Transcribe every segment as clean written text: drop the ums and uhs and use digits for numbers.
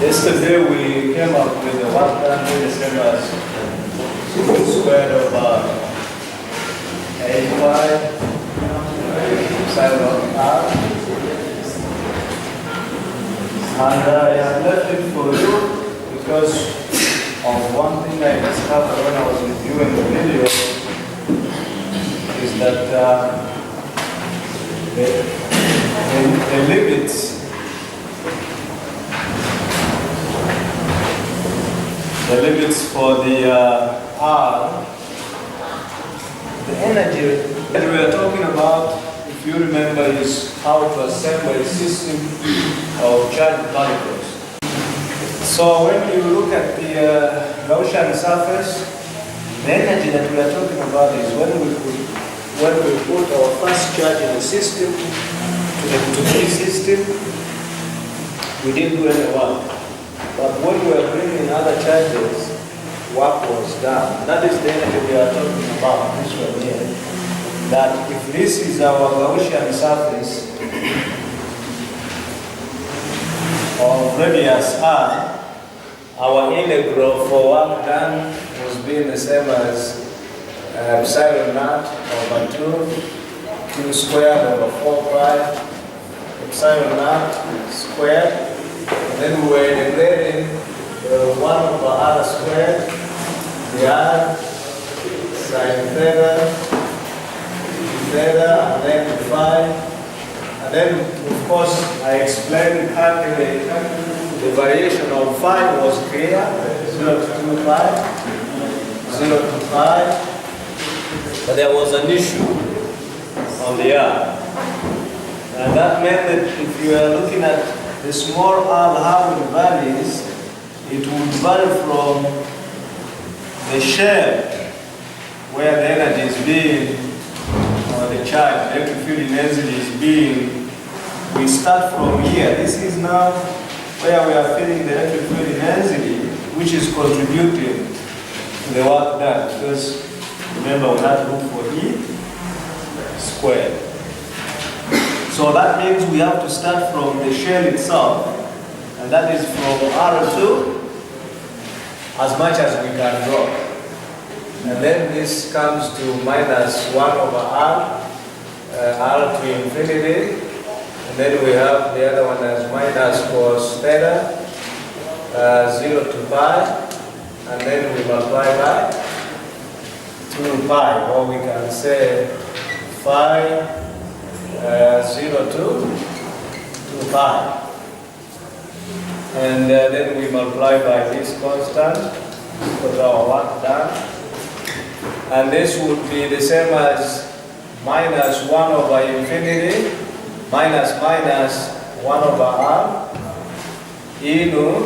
Yesterday we came up with the work done in the same as squared over 85 sine of r. And I have left it for you because of one thing I discovered when I was reviewing the video is that the limits for the R, the energy that we are talking about, if you remember, is how to assemble a system of charged particles. So when you look at the Gaussian surface, the energy that we are talking about is when we put our first charge in the system to the system, we didn't do any work. But when we are bringing other charges, work was done. That is the energy we are talking about, this one here. That if this is our Gaussian surface of radius r, our integral for work done was being the same as epsilon naught over 2 q squared over 4 pi epsilon naught squared. And then we were integrating 1 over r squared, the r, sine theta, and then phi. And then, of course, I explained the variation of phi was clear, 0 to 2 pi, 0 to pi. But there was an issue on the r. And that meant that if you are looking at the small r, how it varies, it would vary from the shell where the energy is being, or the charge, electric field intensity is being. We start from here. This is now where we are feeling the electric field intensity, which is contributing to the work done. Because remember, we have to look for E squared. So that means we have to start from the shell itself, and that is from R2 as much as we can draw. And then this comes to minus 1 over R, R to infinity, and then we have the other one as minus cos theta, 0 to pi, and then we multiply by 2 pi, or we can say phi 0 to 2 pi. And then we multiply by this constant for our work done. And this would be the same as minus 1 over infinity, minus 1 over r, into,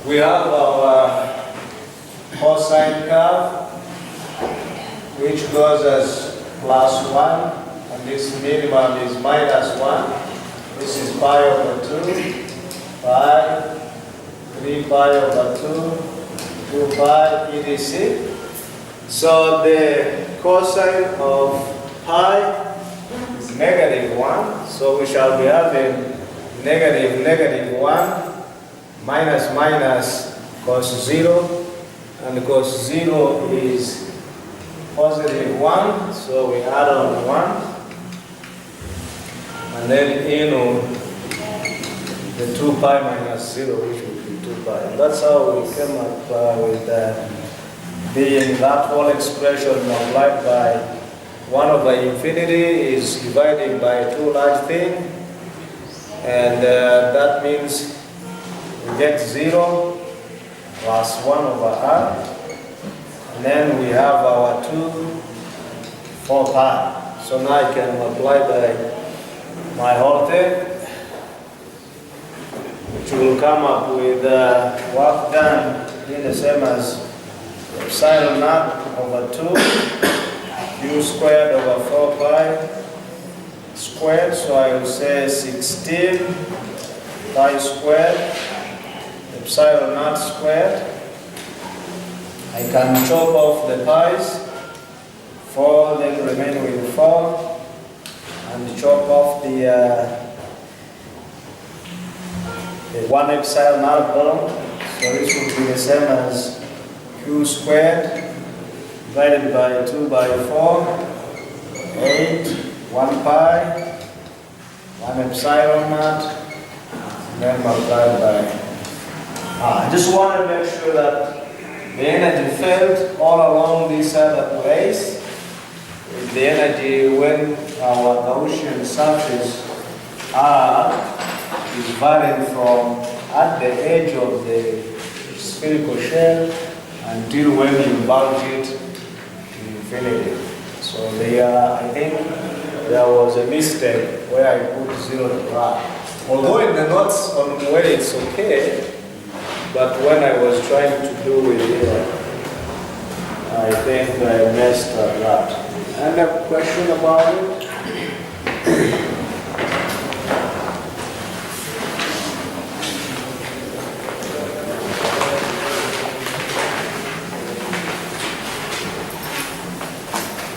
we have our cosine curve, which goes as plus 1. And this minimum is minus 1. This is pi over 2, pi, 3 pi over 2, 2 pi, etc. So the cosine of pi is negative 1. So we shall be having negative 1 minus cos 0. And cos 0 is positive 1. So we add on 1. And then the 2 pi minus 0, which would be 2 pi. And that's how we came up with being that whole expression multiplied by 1 over infinity is divided by 2 large thing. And that means we get 0 plus 1 over r. And then we have our 2, 4 pi. So now I can multiply by my whole thing, which will come up with work done being the same as epsilon naught over 2 q squared over 4 pi squared. So I will say 16 pi squared epsilon naught squared. I can chop off the pi's, 4, then remain with 4. and chop off the 1 epsilon naught bottom. So this would be the same as q squared divided by 2 by 4, 8, 1 pi, 1 epsilon naught, and then multiplied by I just want to make sure that the energy felt all along this other place is the energy when our Gaussian surface R is varying from at the edge of the spherical shell until when you bulge it to infinity. So I think there was a mistake where I put 0 to R. Although in the notes on where it's okay, but when I was trying to do it here, I think I messed up that. And a question about it?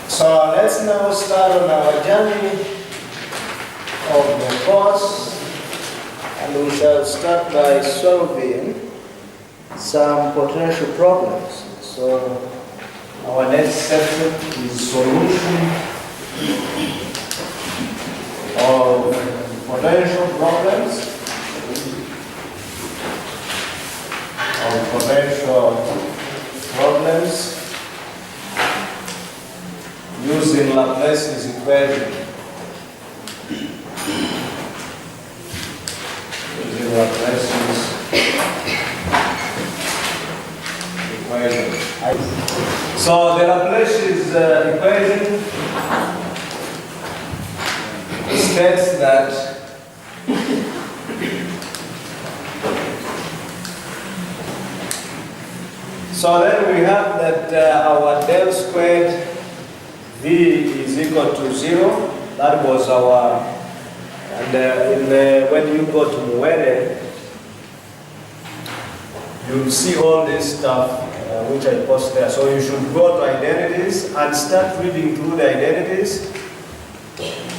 So let's now start on our journey of the course, and we shall start by solving some potential problems. So our next section is solution of potential problems, using Laplace's equation. Using Laplace's equation. So the Laplace's equation states that so then we have that our del squared V is equal to 0. That was our, and when you go to Muere, you'll see all this stuff which I post there. So you should go to identities and start reading through the identities.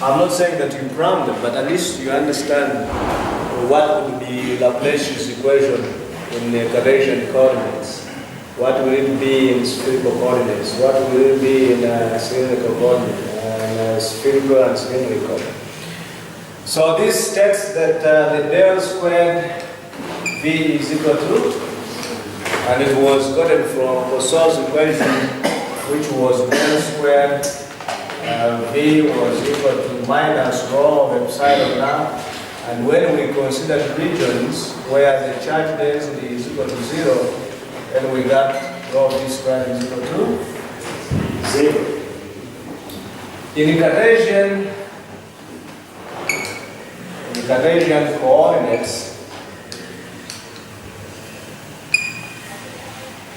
I'm not saying that you cram them, but at least you understand what would be Laplace's equation in the Cartesian coordinates. What will it be in spherical coordinates? What will it be in cylindrical coordinates? And spherical and cylindrical. So this states that the del squared V is equal to, and it was gotten from Poisson's equation, which was del squared V was equal to minus rho of epsilon naught. And when we consider regions where the charge density is equal to 0, then we got rho of this squared is equal to 0. In Cartesian coordinates,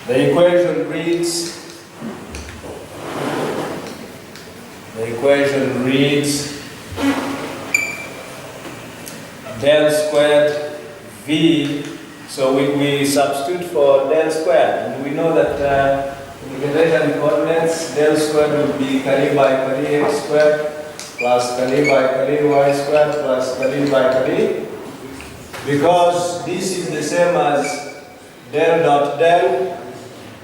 the equation reads del squared V. So we substitute for del squared, and we know that in Cartesian coordinates, del squared would be Kali by Kali x squared plus Kali by Kali y squared plus Kali by Kali, because this is the same as del dot del,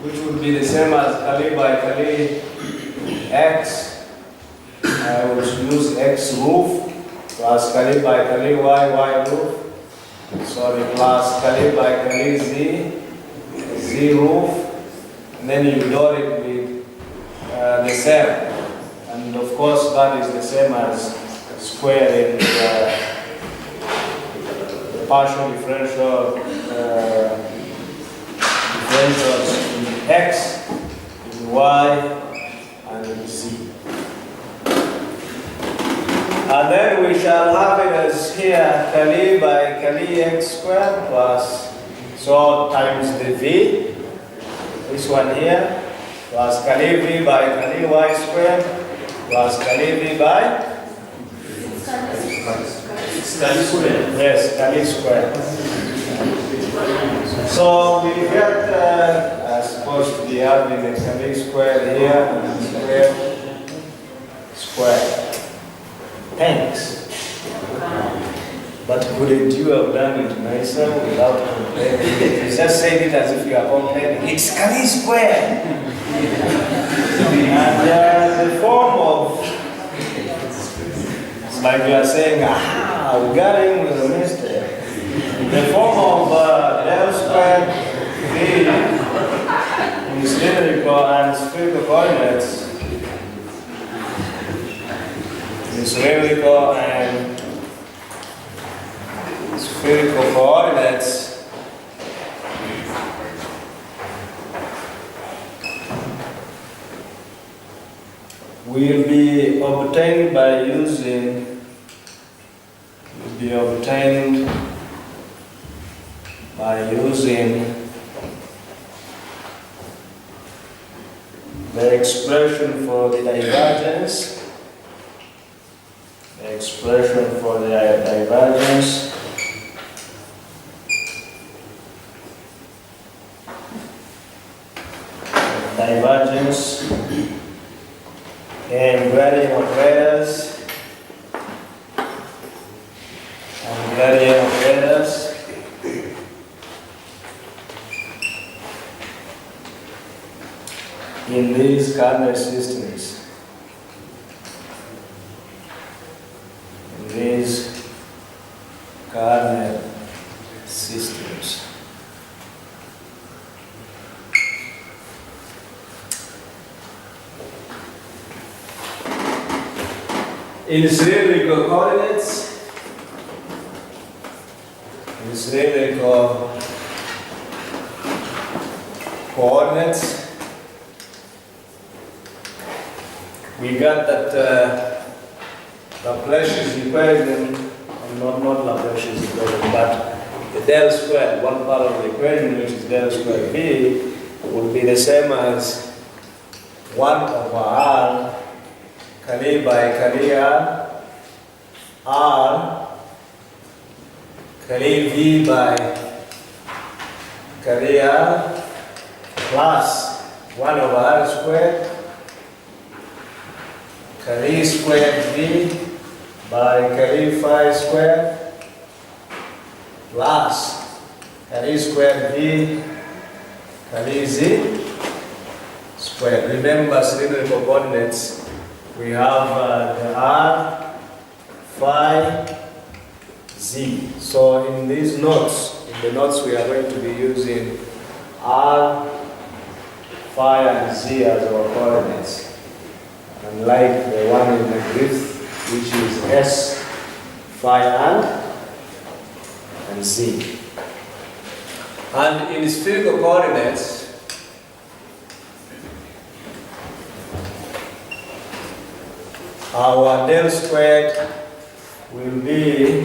which would be the same as Kali by Kali x. I will use x roof plus Kali by Kali y roof. Sorry, plus Kali by Kali z roof, and then you dot it with the same, and of course that is the same as squaring the partial differentials in x, in y, and in z. And then we shall have it as here, Kali by Kali x squared plus, so times the v, this one here, plus Kali v by Kali y squared plus Kali v by Kali squared. Yes, Kali squared. So we get, supposed to be having a Kali squared here and square. 10. Couldn't you have done it nicer without complaining? You just said it as if you are complaining. It's Kali square. And the form of, it's like you are saying, aha, we got him with a mistake. The form of del squared V in cylindrical and spherical coordinates, in cylindrical and spherical coordinates will be obtained by using the expression for the divergence, and gradient operators, in these coordinate systems. In cylindrical coordinates, we got that Laplace's equation, not Laplace's equation, but the del squared, one part of the equation, which is del squared V, would be the same as 1 over R Kali by Kali R Kali V by Kali R plus 1 over R squared Kali squared V by Kali phi squared plus Kali squared V Kali Z squared. Remember cylindrical coordinates. We have the R, phi, Z. So in these notes, we are going to be using R, phi, and Z as our coordinates. Unlike the one in the glyph, which is S, phi, and Z. And in spherical coordinates, our del squared will be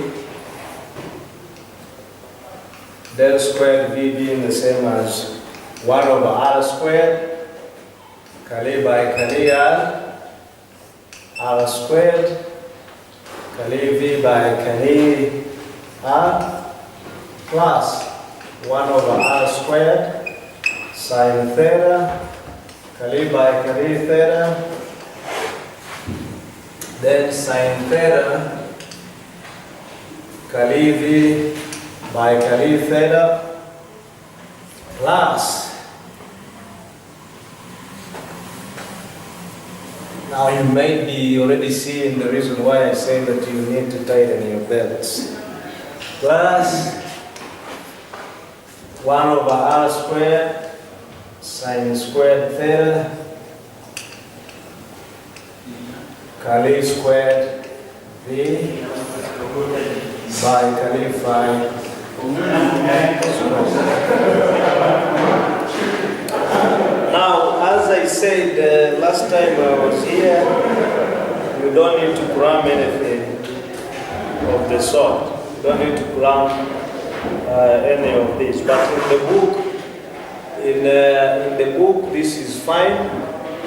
del squared V being the same as 1 over R squared Kali by Kali R squared Kali V by Kali R plus 1 over R squared sine theta Kali by Kali theta, then sine theta Kali V by Kali theta plus, now you may be already seeing the reason why I say that you need to tighten your belts, plus 1 over R squared sine squared theta Kali squared V by Kali phi. Now, as I said last time I was here, you don't need to cram anything of the sort. You don't need to cram any of this. But in the book, this is fine,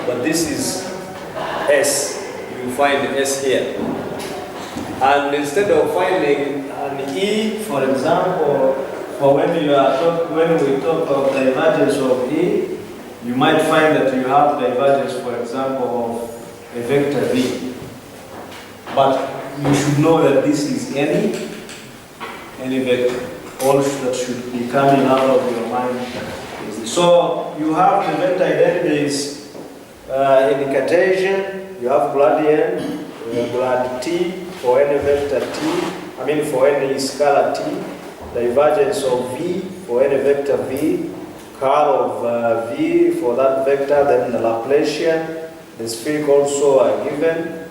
but this is S. You find S here. And instead of finding an E, for example, or when we talk of divergence of E, you might find that you have divergence, for example, of a vector V. But you should know that this is any, any vector. All that should be coming out of your mind is this. So you have the vector identities in Cartesian. You have gradian, grad t for any vector t. I mean for any scalar t. Divergence of v for any vector v. Curl of v for that vector. Then the Laplacian. The spherical also are given.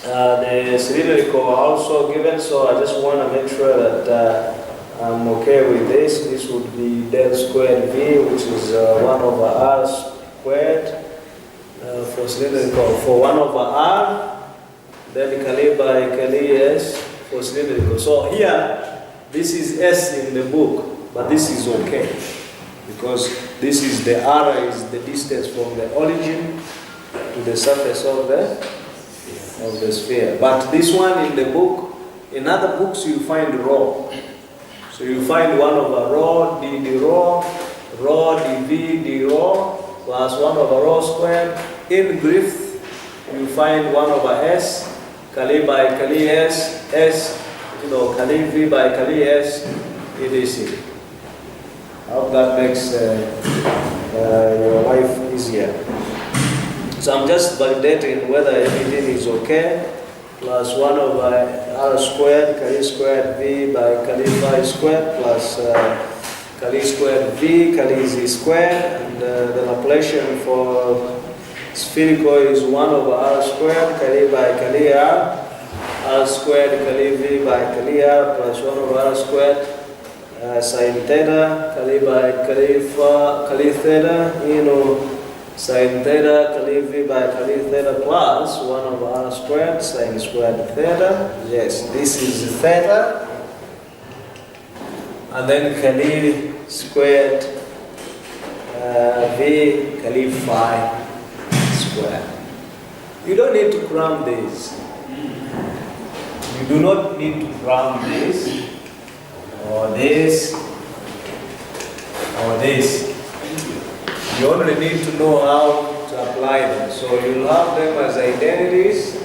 The cylindrical are also given, so I just want to make sure that I'm okay with this. This would be del squared v, which is 1 over r squared for cylindrical, for 1 over r, then Kali by Kali s for cylindrical. So here, this is s in the book, but this is okay, because this is the r is the distance from the origin to the surface of the sphere. But this one in the book, in other books you find rho. So you find 1 over rho d rho, rho dv d rho, plus 1 over rho squared. In Griffith, you find 1 over s, Kali by Kali s, Kali v by Kali s, etc. I hope that makes your life easier. So I'm just validating whether everything is okay. Plus 1 over r squared, Kali squared v by Kali phi squared, plus Kali squared v, Kali z squared, and the Laplacian for spherical is 1 over r squared, Kali by Kali r squared, Kali v by Kali r, plus 1 over r squared, sin theta, Kali by Kali theta, sin theta, Kali v by Kali theta, plus 1 over r squared, sin squared theta. Yes, this is theta. And then Kali squared v, Kali phi squared. You don't need to cram this. You do not need to cram this, or this, or this. You only need to know how to apply them. So you'll have them as identities.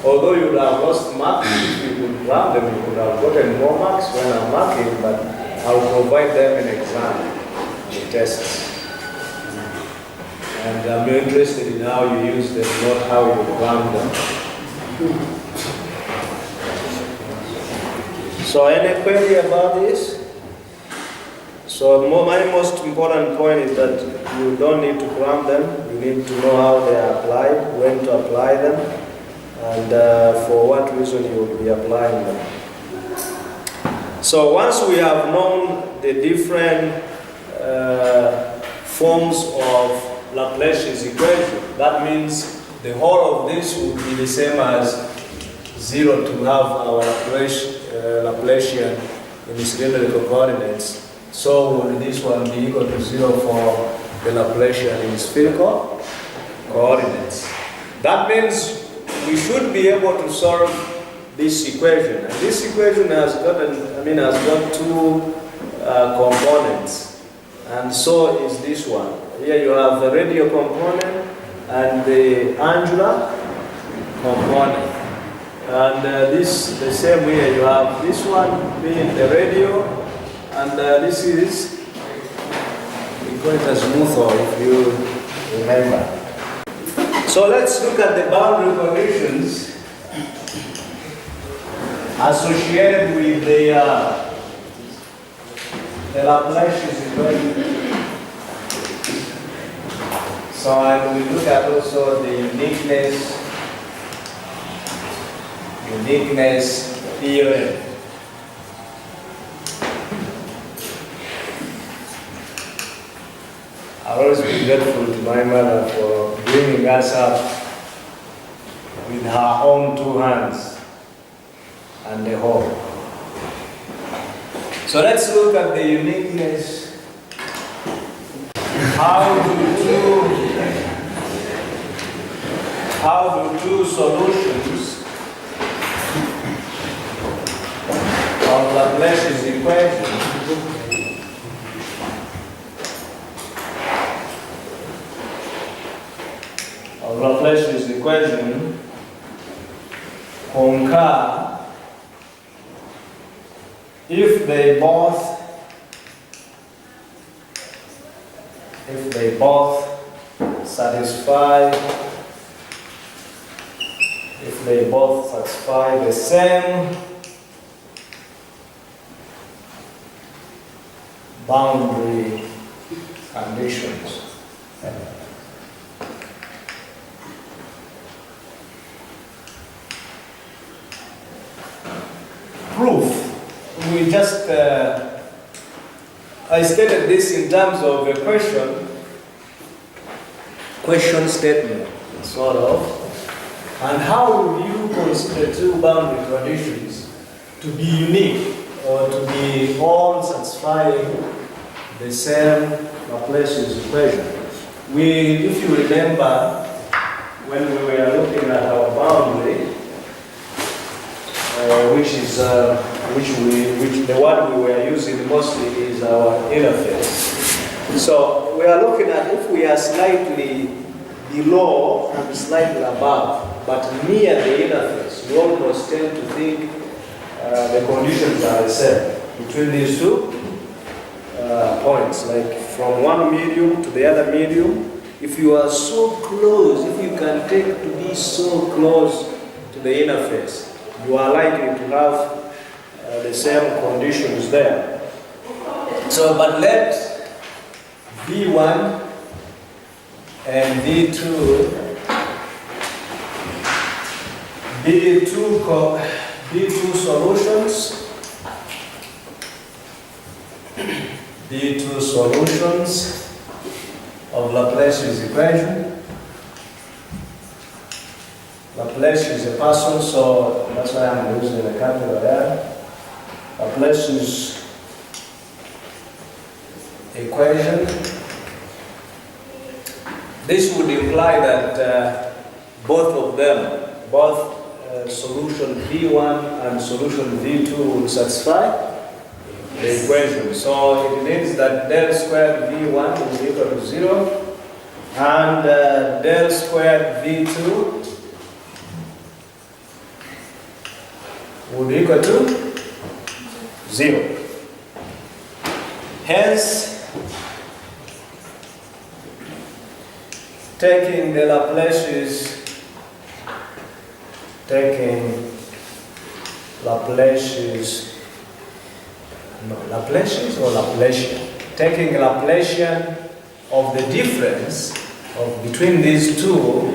Although you would have lost marks, if you could cram them, you could have gotten more marks when I'm marking, but I'll provide them in exam, in tests. And I'm interested in how you use them, not how you cram them. So any query about this? So my most important point is that you don't need to cram them. You need to know how they are applied, when to apply them, and for what reason you will be applying them. So once we have known the different forms of Laplacian's equation, that means the whole of this would be the same as 0 to have our Laplacian in the cylindrical coordinates. So will this one be equal to 0 for the Laplacian in spherical coordinates? That means we should be able to solve this equation. And this equation has got two components, and so is this one. Here you have the radial component and the angular component. And the same way you have this one being the radial, and this is, we call it as Muthor, if you remember. So let's look at the boundary conditions associated with the Laplacian equation. So and we look at also the uniqueness theorem. I've always been grateful to my mother for bringing us up with her own 2 hands and the hoe. So let's look at the uniqueness. How do two solutions of Laplacian's equation concur if they both satisfy the same boundary conditions. Proof. We just I stated this in terms of a question statement, sort of. And how would you consider two boundary conditions to be unique or to be all satisfying the same Laplace's equation? If you remember, when we were looking at our boundary, which the one we were using mostly is our interface. So we are looking at if we are slightly below and slightly above, but near the interface, you almost tend to think the conditions are the same between these two points, like from one medium to the other medium. If you are so close, if you can take to be so close to the interface, you are likely to have the same conditions there. So, but let V1 and V2 be two solutions. Of Laplace's equation. Laplace is a person, so that's why I'm using a capital there. Laplace's equation. This would imply that both of them, both solution V1 and solution V2 would satisfy the equation. So it means that del squared V1 is equal to 0 and del squared V2 would equal to 0. Hence, taking the Laplace's, taking Laplacian of the difference between these two,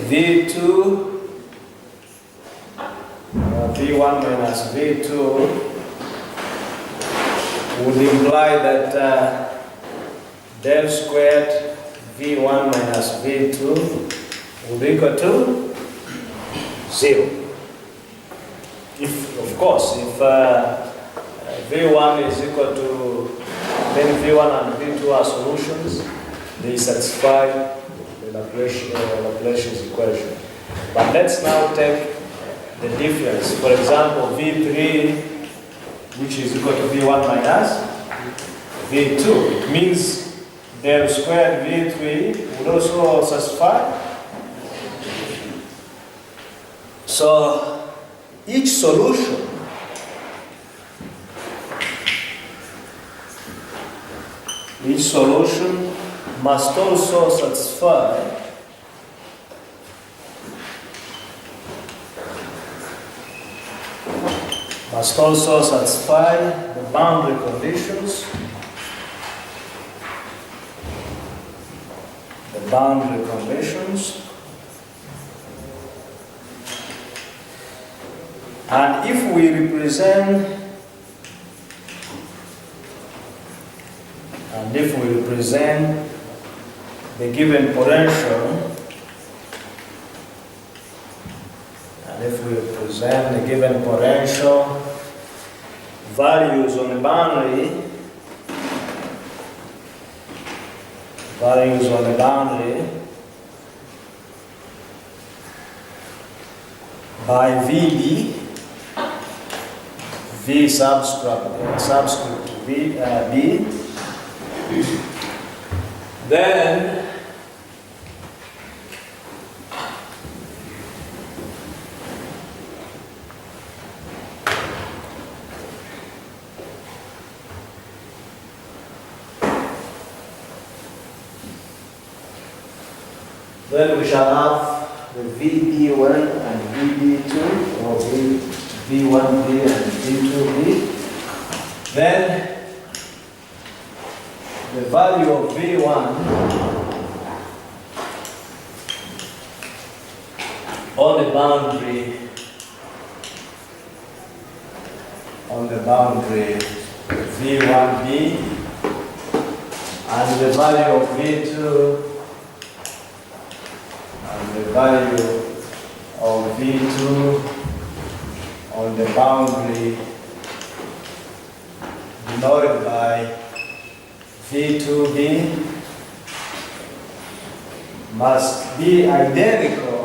V2, V1 minus V2 would imply that del squared V1 minus V2 would equal to 0. If, of course, if V1 is equal to, then V1 and V2 are solutions, they satisfy the Laplace's equation. But let's now take the difference. For example, V3, which is equal to V1 minus V2. It means del squared V3 would also satisfy. So each solution must also satisfy the boundary conditions. And if we represent the given potential, values on the boundary, by VB, V subscript B, then Then we shall have the VB1 and VB2, or V1B and V2B. Then the value of V1 on the boundary V1B, and the value of V2 and the value of V2 on the boundary denoted by V2B must be identical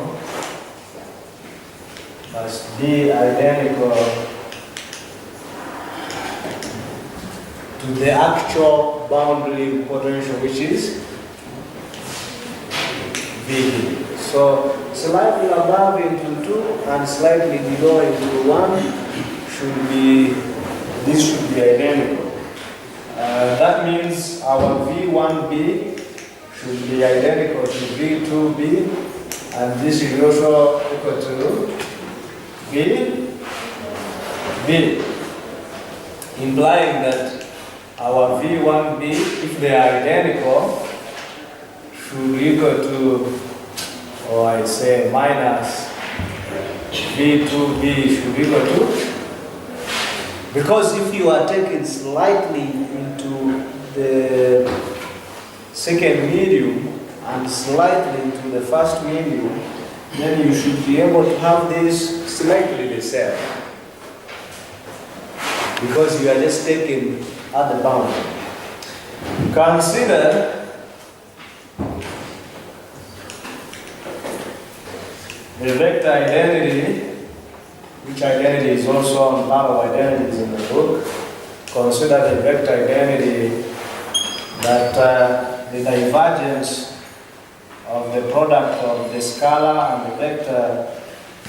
to the actual boundary potential, which is VB. So slightly above into 2 and slightly below into 1 this should be identical. That means our V1B should be identical to V2B, and this is also equal to VB, implying that our V1B, if they are identical, should equal to, or I say minus V2B should equal to, because if you are taken slightly into the second medium and slightly into the first medium, then you should be able to have this slightly the same, because you are just taken at the boundary. Consider the vector identity, which identity is also on part of identities in the book. Consider the vector identity that the divergence of the product of the scalar and the vector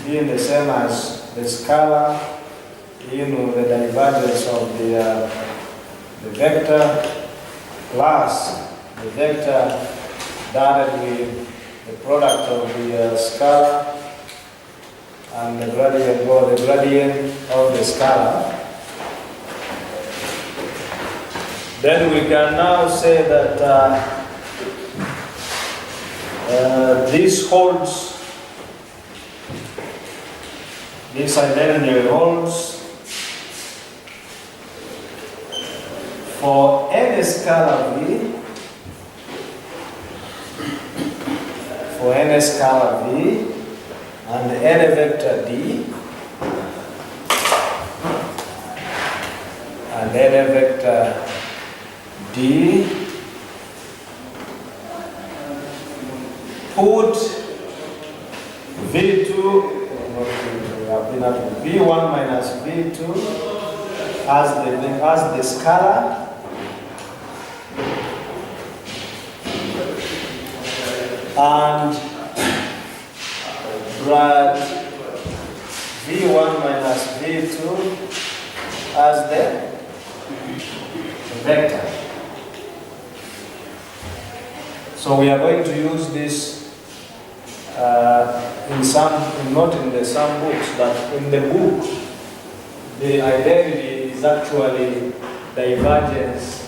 being the same as the scalar, the divergence of the vector plus the vector dotted with the product of the scalar and the gradient, or the gradient of the scalar. Then we can now say that this identity holds for any scalar V, and any vector D, and any vector D, put V1 minus V2 as the scalar, and write V1 minus V2 as the vector. So we are going to use this not in the some books, but in the book, the identity is actually divergence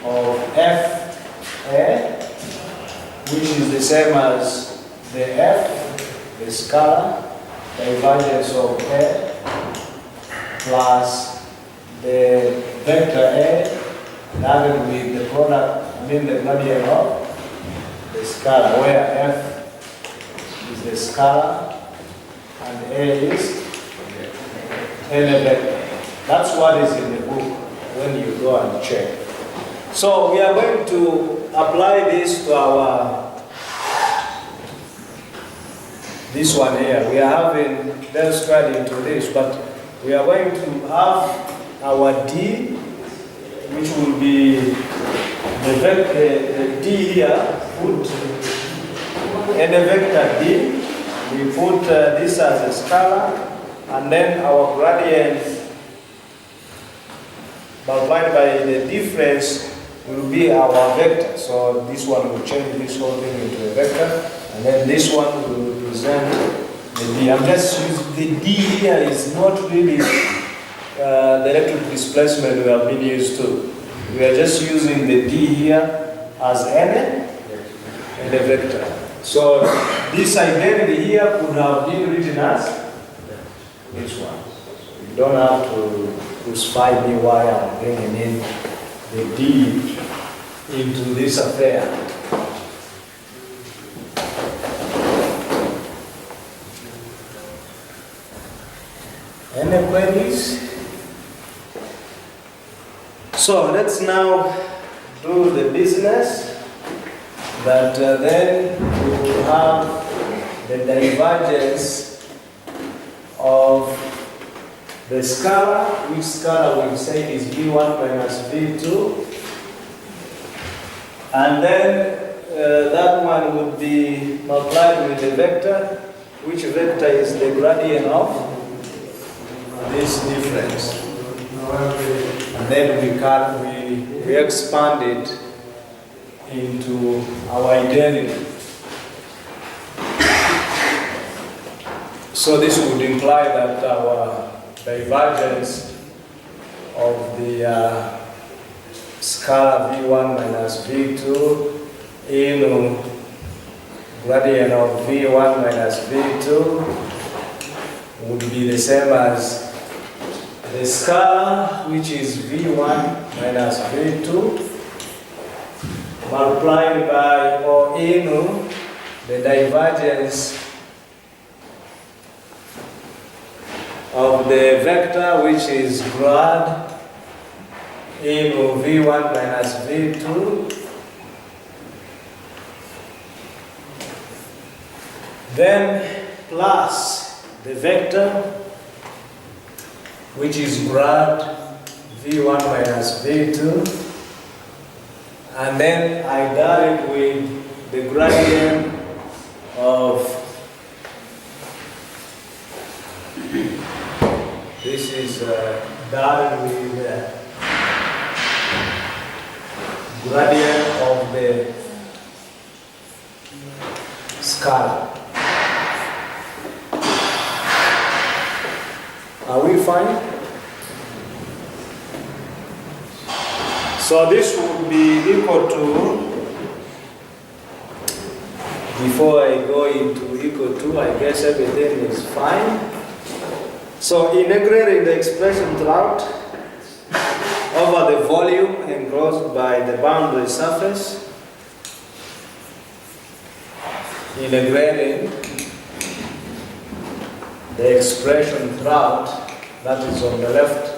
of FA, which is the same as the F, the scalar, divergence of A, plus the vector A, added with the product, the gradient of the scalar, where F is the scalar and A is any vector. That's what is in the book when you go and check. So we are going to apply this to this one here. We are having del squared into this, but we are going to have our D, which will be the vector D here, put any vector D, we put this as a scalar, and then our gradient multiplied by the difference will be our vector. So this one will change this whole thing into a vector, and then this one will represent the D. I'm just using the D here is not really the electric displacement we have been used to. We are just using the D here as n and a vector. So this identity here could have been written as this one. You don't have to crucify me why I'm bringing in the D into this affair. Any queries? So let's now do the business that then we will have the divergence of the scalar, which scalar we say is V1 minus V2, and then that one would be multiplied with the vector, which vector is the gradient of this difference. And then we expand it into our identity. So this would imply that our divergence of the scalar V1 minus V2 in gradient of V1 minus V2 would be the same as the scalar, which is V1 minus V2, multiplied by or in the divergence of the vector, which is grad in V1 minus V2, then plus the vector, which is grad V1 minus V2, and then I dot it with the gradient of this is dotted with the gradient of the scalar. Are we fine? So this would be equal to, before I go into equal to, I guess everything is fine. So integrating the expression throughout over the volume enclosed by the boundary surface, integrating the expression throughout, that is on the left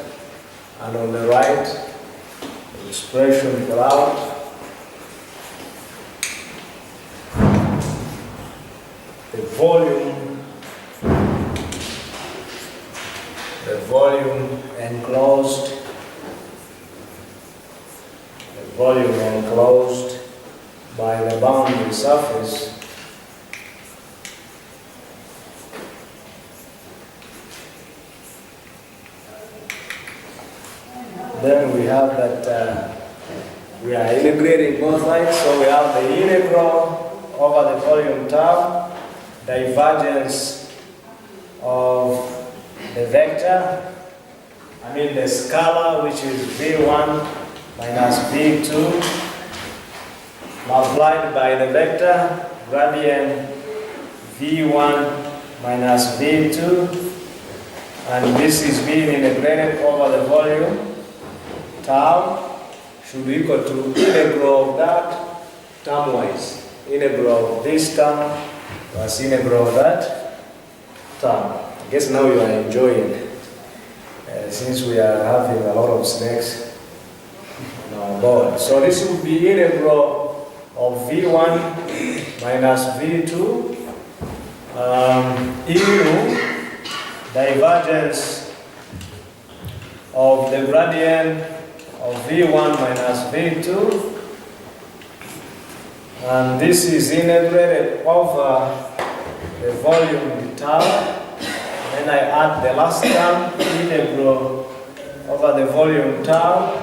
and on the right, expression throughout, the volume enclosed by the boundary surface, then we have that we are integrating both sides, so we have the integral over the volume tau, divergence of the vector, the scalar, which is V1 minus V2, multiplied by the vector, gradient V1 minus V2, and this is being integrated over the volume. Tau should be equal to integral of that term-wise. Integral of this term plus integral of that term. I guess now you are enjoying it. Since we are having a lot of snakes on our board. So this would be integral of V1 minus V2 into divergence of the gradient of V1 minus V2, and this is integrated over the volume tau. Then I add the last term, integral over the volume tau,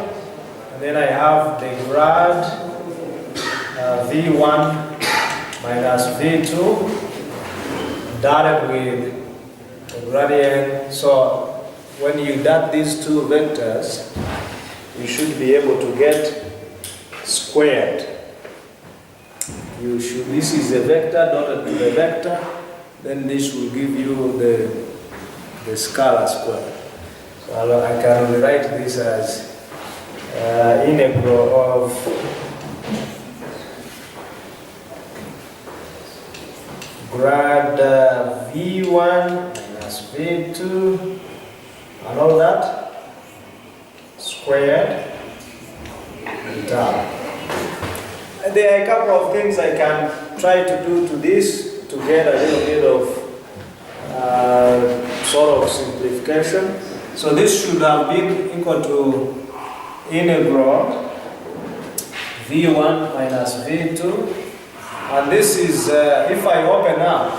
and then I have the grad V1 minus V2 dotted with the gradient. So when you dot these two vectors, you should be able to get squared. This is a vector dotted with a vector, then this will give you the scalar square. So I can rewrite this as integral of grad V1 minus V2 and all that squared down. And there are a couple of things I can try to do to this to get a little bit of sort of simplification. So this should have been equal to integral V1 minus V2. And this is, if I open up,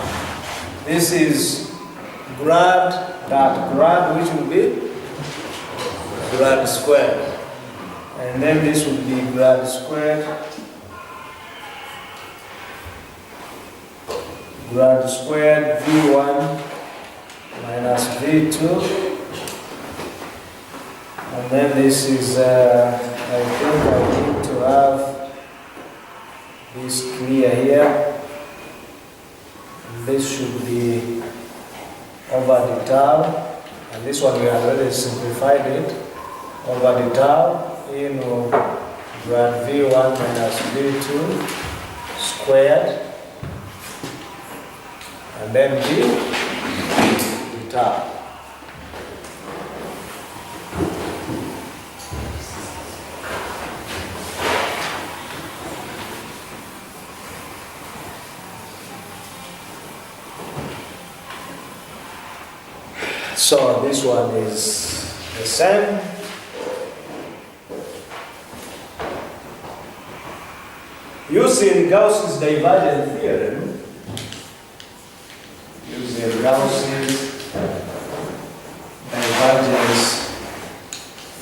this is grad dot grad, which will be grad squared. And then this will be grad squared. Grad squared V1 minus V2. And then this is, I think I need to have this clear here. This should be over the tau. And this one we have already simplified it. Over the tau in grad V1 minus V2 squared. And then the tau. So this one is the same. Using Gauss's divergence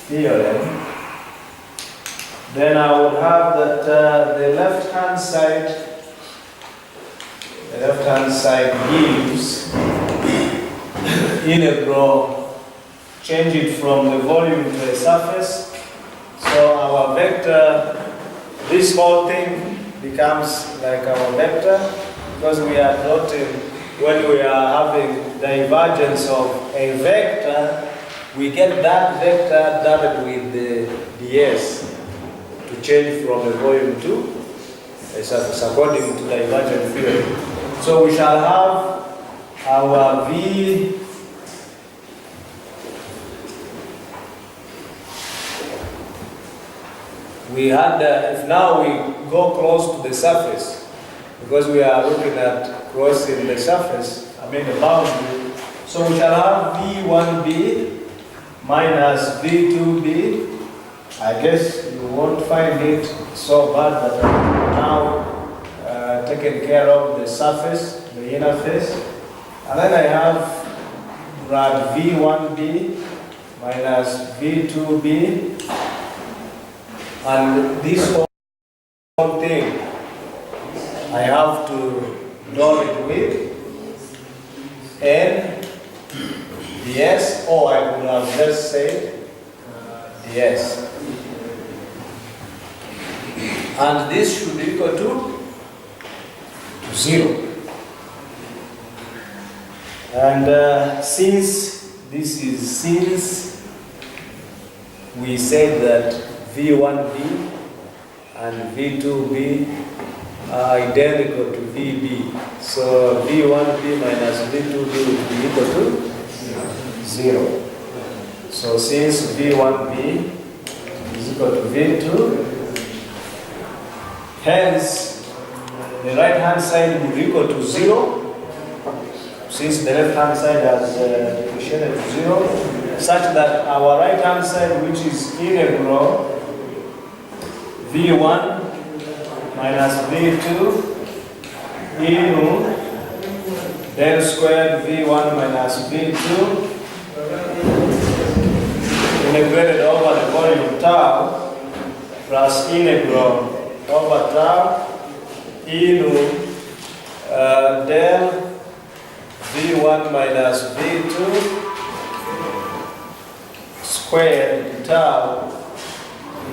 theorem, then I would have that the left-hand side gives integral, change it from the volume to a surface. So our vector, this whole thing becomes like our vector because we are plotting, when we are having divergence of a vector, we get that vector dotted with the ds to change from a volume to a surface according to divergence theory. So we shall have our V we had, if now we go close to the surface, because we are looking at crossing the surface, the boundary, so we shall have V1b minus V2b. I guess you won't find it so bad that I'm now taking care of the surface, the inner face. And then I have grad V1b minus V2b. And this whole thing, I have to dot it with n ds, or I could have just said ds. And this should be equal to 0. And since we said that V1b and V2b are identical to VB. So V1b minus V2b will be equal to 0. So since V1b is equal to V2, hence the right hand side will be equal to 0. Since the left hand side has differentiated to 0, such that our right hand side, which is integral V1 minus V2 into del squared V1 minus V2 integrated over the volume tau plus integral over tau into del V1 minus V2 squared tau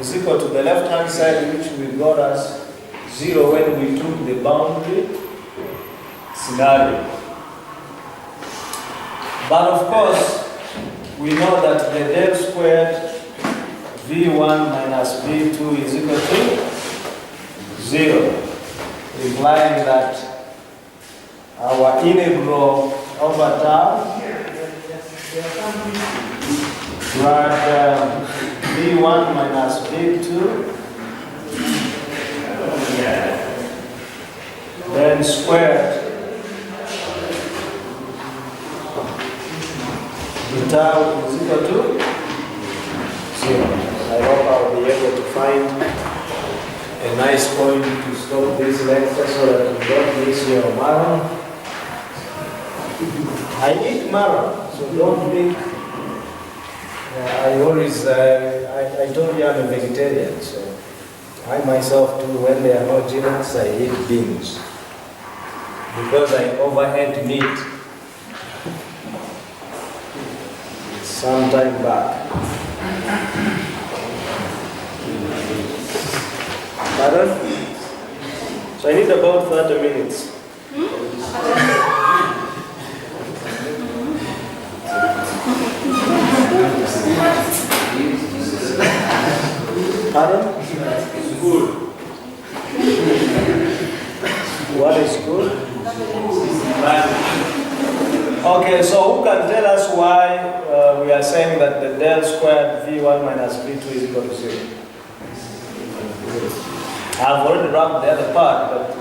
is equal to the left-hand side, which we got as 0 when we took the boundary scenario. But of course, we know that the del squared V1 minus V2 is equal to 0, implying that our integral over tau grad V1 minus V2 then squared the tau is equal to 0. I hope I'll be able to find a nice point to stop this lecture so that we don't miss your marathon. I eat marathon, so don't think. I told you I'm a vegetarian, so I myself too, when there are no dinners, I eat beans because I overhead meat some time back. Pardon? So I need about 30 minutes. Pardon? Good. What is good? Okay, so who can tell us why we are saying that the del squared V1 minus V2 is equal to 0? I've already wrapped the other part, but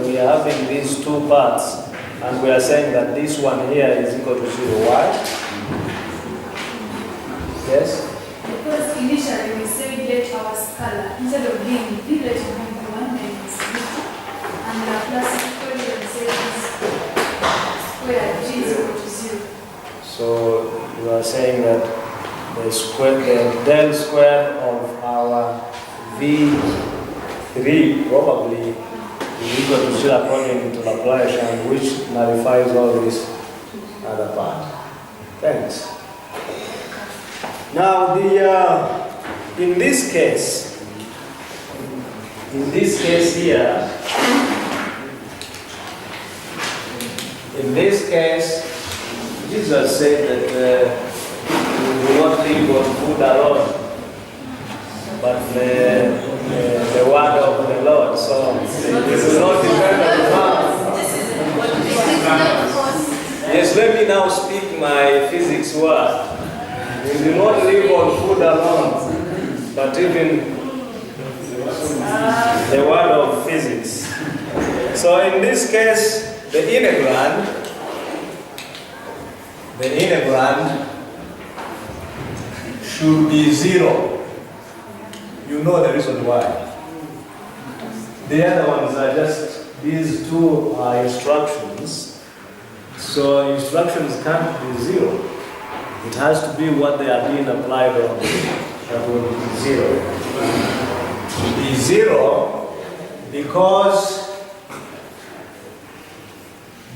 we are having these two parts, and we are saying that this one here is equal to 0. Why? Yes? Because initially we said let our scalar, instead of being V, let it be 1 minus V2, and the plus equation says square G is equal to 0. So you are saying that the del square of our V3 probably is equal to 0 according to Laplacian, which nullifies all this other part. Thanks. Now in this case here, in this case, Jesus said that we will not live on food alone, but the word of the Lord. So it will not depend on man. Yes, let me now speak my physics word. We do not live on food alone, but even the word of physics. So in this case, the integrand should be 0. You know the reason why. The other ones are just, these two are instructions. So instructions can't be 0. It has to be what they are being applied on. That will be 0. To be 0 because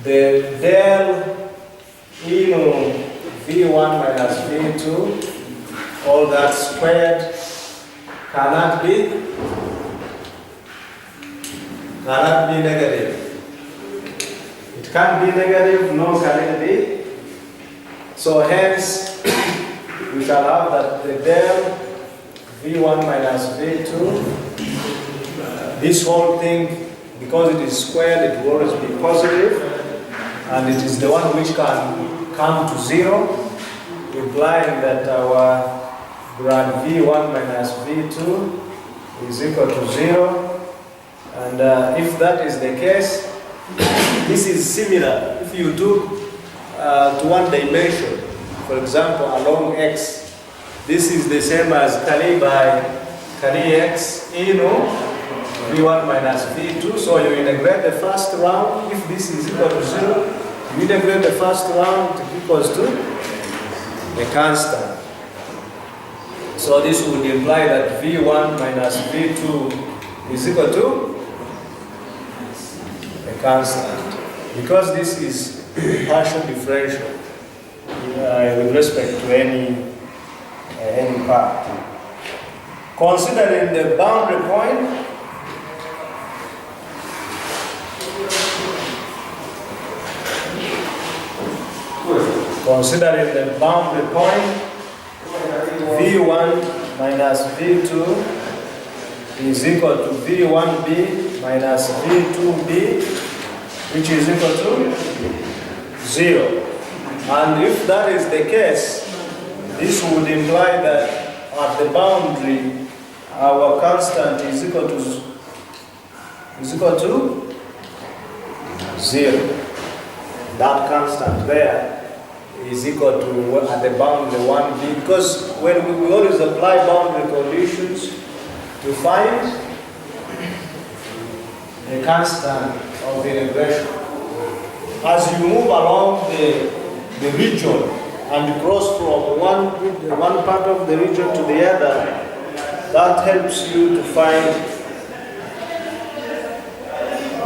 the del into V1 minus V2, all that squared cannot be negative. It can't be negative, nor can it be. So hence, we shall have that the del V1 minus V2, this whole thing, because it is squared, it will always be positive, and it is the one which can come to 0, implying that our grad V1 minus V2 is equal to 0. And if that is the case, this is similar. If you do to one dimension, for example, along x, this is the same as Kali by Kali x into V1 minus V2. So you integrate the first round. If this is equal to 0, you integrate the first round equals to a constant. So this would imply that V1 minus V2 is equal to a constant. Because this is partial differential with respect to any part. Considering the boundary point, V1 minus V2 is equal to V1b minus V2b, which is equal to 0. And if that is the case, this would imply that at the boundary, our constant is equal to 0. That constant there is equal to, at the boundary, 1b, because when we always apply boundary conditions to find the constant of integration. As you move along the region and cross from one part of the region to the other, that helps you to find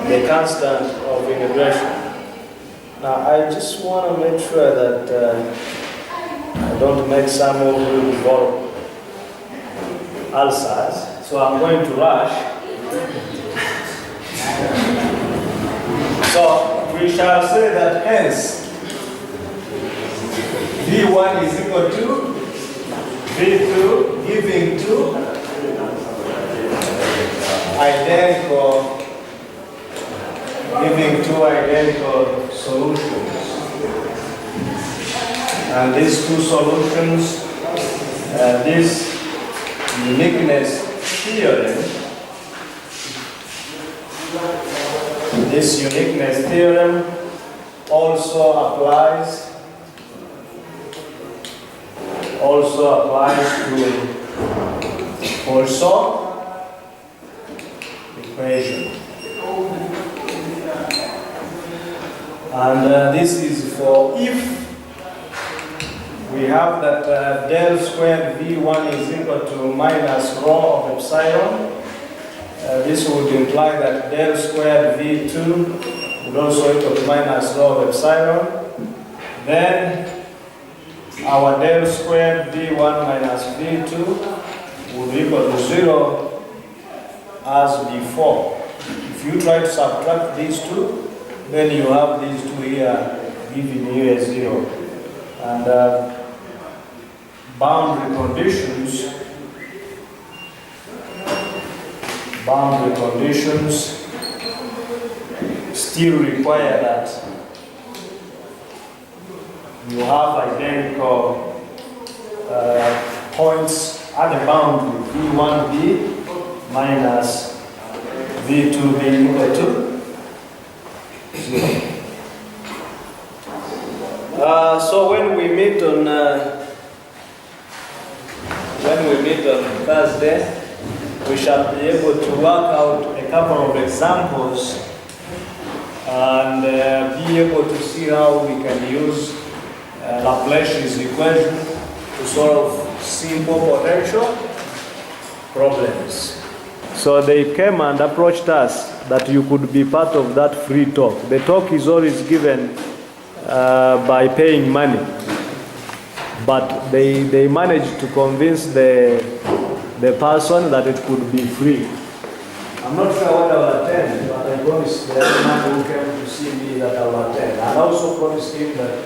the constant of integration. Now, I just want to make sure that I don't make some of you develop ulcers, so I'm going to rush. So, we shall say that hence, V1 is equal to V2, giving two identical solutions. And these two solutions, this uniqueness theorem also applies to Poisson equation. And this is for if we have that del squared V1 is equal to minus rho of epsilon. This would imply that del squared V2 would also equal to minus rho of epsilon. Then our del squared V1 minus V2 would equal to 0 as before. If you try to subtract these two, then you have these two here giving you a 0. And boundary conditions still require that you have identical points at the boundary, V1b minus V2b equal to 0. So when we meet on Thursday, we shall be able to work out a couple of examples and be able to see how we can use Laplace's equation to solve simple potential problems. So they came and approached us that you could be part of that free talk. The talk is always given by paying money, but they managed to convince the person that it could be free. I'm not sure what I will attend, but I promised the other man who came to see me that I will attend. I also promised him that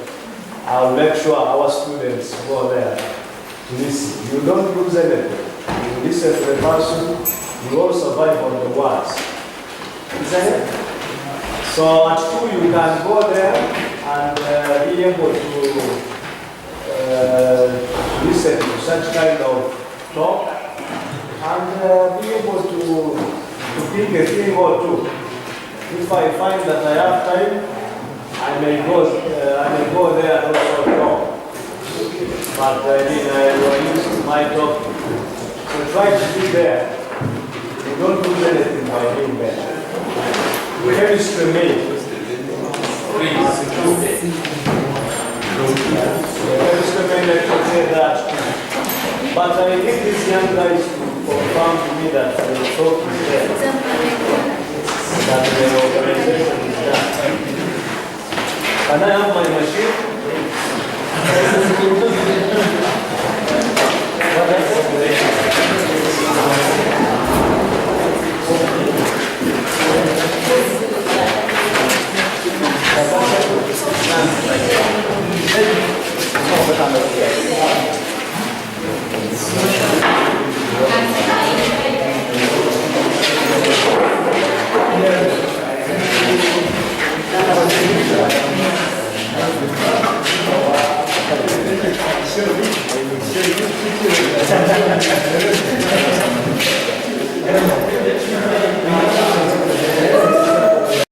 I will make sure our students go there to listen. You don't lose anything. You listen to the person, you all survive on the words. Isn't it? So at 2 you can go there and be able to listen to such kind of talk and be able to pick a thing or two. If I find that I have time, I may go there and also talk. But I will use my talk. So try to be there. You don't lose anything by being there. Chemistry made. Chemistry made, let's say that But I need these young guys to confirm to me that the talk is there, that the organization is done. Can I have my machine? What I say?